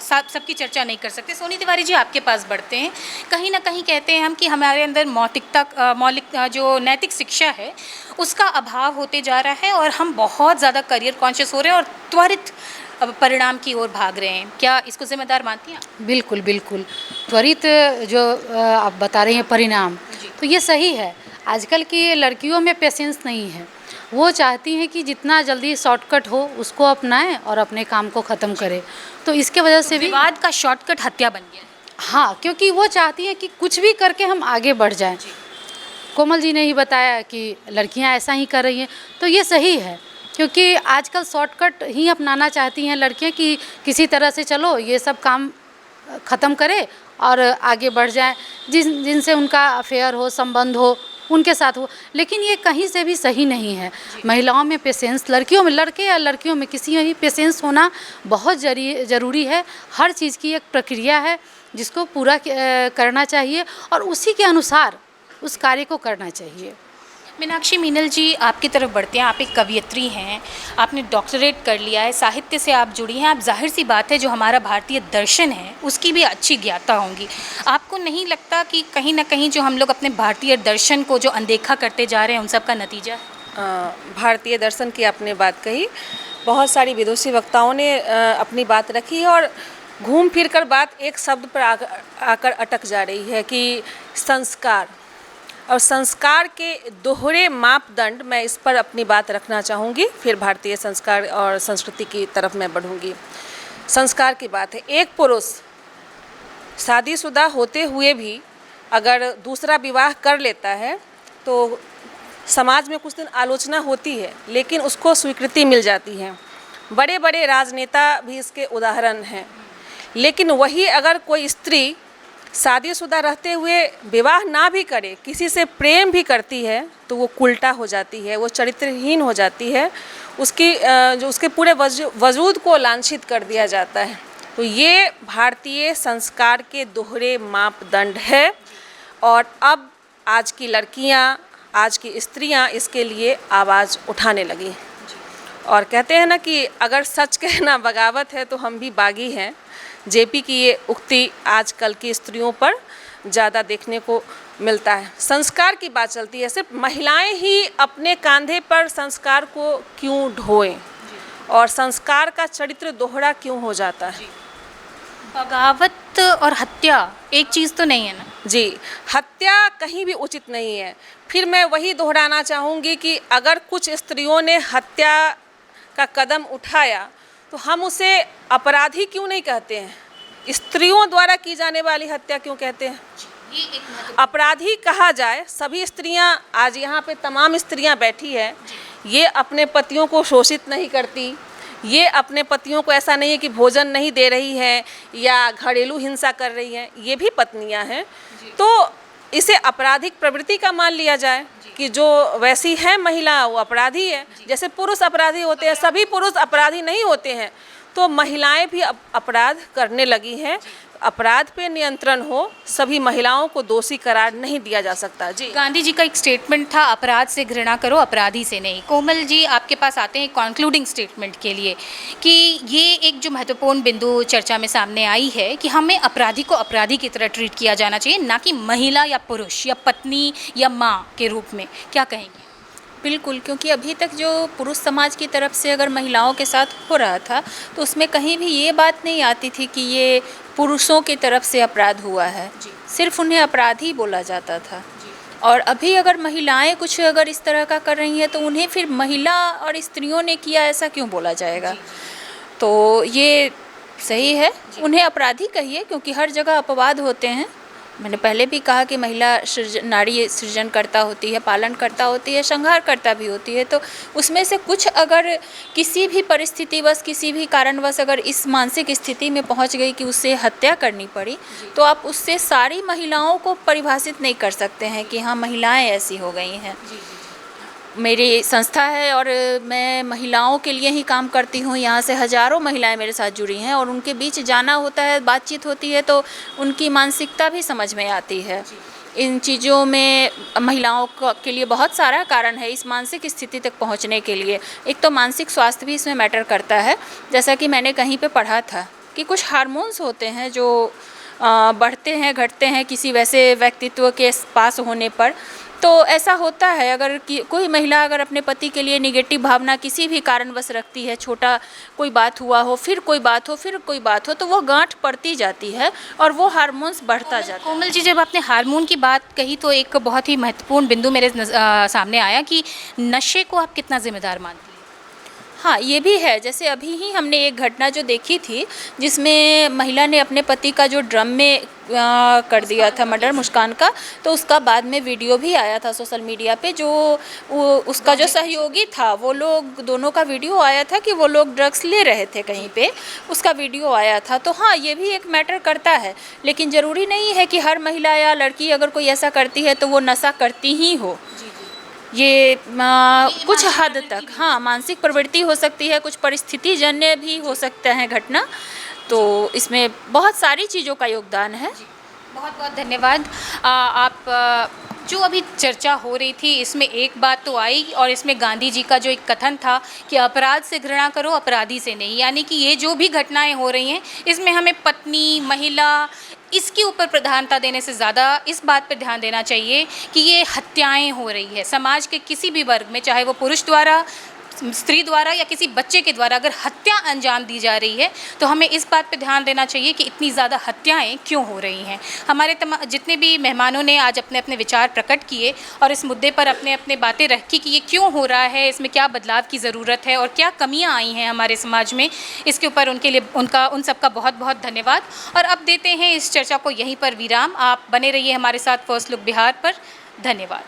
सबकी चर्चा नहीं कर सकते। सोनी तिवारी जी, आपके पास बढ़ते हैं। कहीं ना कहीं कहते हैं हम कि हमारे अंदर मौलिक जो नैतिक शिक्षा है उसका अभाव होते जा रहा है, और हम बहुत ज़्यादा करियर कॉन्शियस हो रहे हैं और त्वरित परिणाम की ओर भाग रहे हैं। क्या इसको जिम्मेदार मानती हैं आप? बिल्कुल बिल्कुल, त्वरित जो आप बता रही हैं परिणाम, तो ये सही है। आजकल की लड़कियों में पेशेंस नहीं है, वो चाहती हैं कि जितना जल्दी शॉर्टकट हो उसको अपनाएं और अपने काम को ख़त्म करें। तो इसके वजह से भी विवाद का शॉर्टकट हत्या बन गया है। हाँ, क्योंकि वो चाहती हैं कि कुछ भी करके हम आगे बढ़ जाएं। कोमल जी ने ही बताया कि लड़कियां ऐसा ही कर रही हैं, तो ये सही है, क्योंकि आजकल शॉर्टकट ही अपनाना चाहती हैं लड़कियां कि किसी तरह से चलो ये सब काम ख़त्म करें और आगे बढ़ जाएं, जिनसे उनका अफेयर हो, संबंध हो, उनके साथ हो। लेकिन ये कहीं से भी सही नहीं है। महिलाओं में पेशेंस, लड़कियों में, लड़के या लड़कियों में किसी में भी पेशेंस होना बहुत ज़रूरी है। हर चीज़ की एक प्रक्रिया है जिसको पूरा करना चाहिए और उसी के अनुसार उस कार्य को करना चाहिए। मीनाक्षी मीनल जी, आपकी तरफ बढ़ते हैं। आप एक कवयित्री हैं, आपने डॉक्टरेट कर लिया है, साहित्य से आप जुड़ी हैं। आप जाहिर सी बात है जो हमारा भारतीय दर्शन है उसकी भी अच्छी ज्ञाता होंगी। आपको नहीं लगता कि कहीं ना कहीं जो हम लोग अपने भारतीय दर्शन को जो अनदेखा करते जा रहे हैं उन सब का नतीजा? भारतीय दर्शन की आपने बात कही, बहुत सारी विदुषी वक्ताओं ने अपनी बात रखी है और घूम फिर कर बात एक शब्द पर आकर अटक जा रही है कि संस्कार, और संस्कार के दोहरे मापदंड। मैं इस पर अपनी बात रखना चाहूँगी, फिर भारतीय संस्कार और संस्कृति की तरफ मैं बढ़ूँगी। संस्कार की बात है, एक पुरुष शादीशुदा होते हुए भी अगर दूसरा विवाह कर लेता है तो समाज में कुछ दिन आलोचना होती है, लेकिन उसको स्वीकृति मिल जाती है। बड़े बड़े राजनेता भी इसके उदाहरण हैं। लेकिन वही अगर कोई स्त्री शादीशुदा रहते हुए विवाह ना भी करे, किसी से प्रेम भी करती है, तो वो उल्टा हो जाती है, वो चरित्रहीन हो जाती है, उसकी जो उसके पूरे वजूद को लांछित कर दिया जाता है। तो ये भारतीय संस्कार के दोहरे मापदंड है, और अब आज की लड़कियां, आज की स्त्रियां इसके लिए आवाज़ उठाने लगी। और कहते हैं ना कि अगर सच कहना बगावत है तो हम भी बागी हैं। जेपी की ये उक्ति आजकल की स्त्रियों पर ज़्यादा देखने को मिलता है। संस्कार की बात चलती है, सिर्फ महिलाएं ही अपने कंधे पर संस्कार को क्यों ढोएं, और संस्कार का चरित्र दोहरा क्यों हो जाता है? बगावत और हत्या एक चीज़ तो नहीं है ना जी, हत्या कहीं भी उचित नहीं है। फिर मैं वही दोहराना चाहूँगी कि अगर कुछ स्त्रियों ने हत्या का कदम उठाया तो हम उसे अपराधी क्यों नहीं कहते हैं? स्त्रियों द्वारा की जाने वाली हत्या क्यों कहते हैं? अपराधी कहा जाए। सभी स्त्रियां, आज यहाँ पे तमाम स्त्रियां बैठी है, ये अपने पतियों को शोषित नहीं करती, ये अपने पतियों को ऐसा नहीं है कि भोजन नहीं दे रही है या घरेलू हिंसा कर रही है, ये भी पत्नियां हैं। तो इसे आपराधिक प्रवृत्ति का मान लिया जाए। कि जो वैसी है महिला वो अपराधी है। जैसे पुरुष अपराधी होते हैं, सभी पुरुष अपराधी नहीं होते हैं, तो महिलाएं भी अपराध करने लगी हैं। अपराध पे नियंत्रण हो, सभी महिलाओं को दोषी करार नहीं दिया जा सकता। जी, गांधी जी का एक स्टेटमेंट था, अपराध से घृणा करो, अपराधी से नहीं। कोमल जी आपके पास आते हैं कंक्लूडिंग स्टेटमेंट के लिए कि ये एक जो महत्वपूर्ण बिंदु चर्चा में सामने आई है कि हमें अपराधी को अपराधी की तरह ट्रीट किया जाना चाहिए, ना कि महिला या पुरुष या पत्नी या माँ के रूप में। क्या कहेंगे? बिल्कुल, क्योंकि अभी तक जो पुरुष समाज की तरफ से अगर महिलाओं के साथ हो रहा था तो उसमें कहीं भी ये बात नहीं आती थी कि ये पुरुषों की तरफ से अपराध हुआ है, सिर्फ उन्हें अपराधी बोला जाता था। और अभी अगर महिलाएं कुछ अगर इस तरह का कर रही हैं तो उन्हें फिर महिला और स्त्रियों ने किया ऐसा क्यों बोला जाएगा? तो ये सही है, उन्हें अपराधी कहिए, क्योंकि हर जगह अपवाद होते हैं। मैंने पहले भी कहा कि महिला नारी सृजन करता होती है, पालन करता होती है, संहार करता भी होती है। तो उसमें से कुछ अगर किसी भी परिस्थितिवश, किसी भी कारणवश अगर इस मानसिक स्थिति में पहुंच गई कि उससे हत्या करनी पड़ी, तो आप उससे सारी महिलाओं को परिभाषित नहीं कर सकते हैं कि हाँ महिलाएं ऐसी हो गई हैं। मेरी संस्था है और मैं महिलाओं के लिए ही काम करती हूँ। यहाँ से हज़ारों महिलाएं मेरे साथ जुड़ी हैं और उनके बीच जाना होता है, बातचीत होती है, तो उनकी मानसिकता भी समझ में आती है। इन चीज़ों में महिलाओं के लिए बहुत सारा कारण है इस मानसिक स्थिति तक पहुँचने के लिए। एक तो मानसिक स्वास्थ्य भी इसमें मैटर करता है। जैसा कि मैंने कहीं पे पढ़ा था कि कुछ हार्मोन्स होते हैं जो बढ़ते हैं, घटते हैं किसी वैसे व्यक्तित्व के पास होने पर। तो ऐसा होता है, अगर कोई महिला अगर अपने पति के लिए निगेटिव भावना किसी भी कारणवश रखती है, छोटा कोई बात हुआ हो, फिर कोई बात हो, फिर कोई बात हो, तो वो गांठ पड़ती जाती है और वो हार्मोन्स बढ़ता जाता है। कोमल जी, जब आपने हार्मोन की बात कही तो एक बहुत ही महत्वपूर्ण बिंदु मेरे सामने आया कि नशे को आप कितना जिम्मेदार मानती हैं? हाँ, ये भी है। जैसे अभी ही हमने एक घटना जो देखी थी जिसमें महिला ने अपने पति का जो ड्रम में कर दिया था मर्डर, मुस्कान का, तो उसका बाद में वीडियो भी आया था सोशल मीडिया पे। जो उसका जो सहयोगी था, वो लोग दोनों का वीडियो आया था कि वो लोग ड्रग्स ले रहे थे कहीं पे, उसका वीडियो आया था। तो हाँ, ये भी एक मैटर करता है, लेकिन ज़रूरी नहीं है कि हर महिला या लड़की अगर कोई ऐसा करती है तो वो नशा करती ही हो। ये कुछ हद तक हाँ मानसिक प्रवृत्ति हो सकती है, कुछ परिस्थिति जन्य भी हो सकता है घटना। तो इसमें बहुत सारी चीज़ों का योगदान है। बहुत बहुत धन्यवाद। आप जो अभी चर्चा हो रही थी इसमें एक बात तो आई, और इसमें गांधी जी का जो एक कथन था कि अपराध से घृणा करो, अपराधी से नहीं। यानी कि ये जो भी घटनाएं हो रही हैं इसमें हमें पत्नी, महिला, इसके ऊपर प्रधानता देने से ज़्यादा इस बात पर ध्यान देना चाहिए कि ये हत्याएं हो रही है समाज के किसी भी वर्ग में, चाहे वो पुरुष द्वारा, स्त्री द्वारा या किसी बच्चे के द्वारा अगर हत्या अंजाम दी जा रही है तो हमें इस बात पे ध्यान देना चाहिए कि इतनी ज़्यादा हत्याएं क्यों हो रही हैं। हमारे जितने भी मेहमानों ने आज अपने अपने विचार प्रकट किए और इस मुद्दे पर अपने अपने बातें रखी कि ये क्यों हो रहा है, इसमें क्या बदलाव की ज़रूरत है और क्या कमियाँ आई हैं हमारे समाज में, इसके ऊपर उनके लिए उन सबका बहुत बहुत धन्यवाद। और अब देते हैं इस चर्चा को यहीं पर विराम। आप बने रहिए हमारे साथ फर्स्ट लुक बिहार पर। धन्यवाद।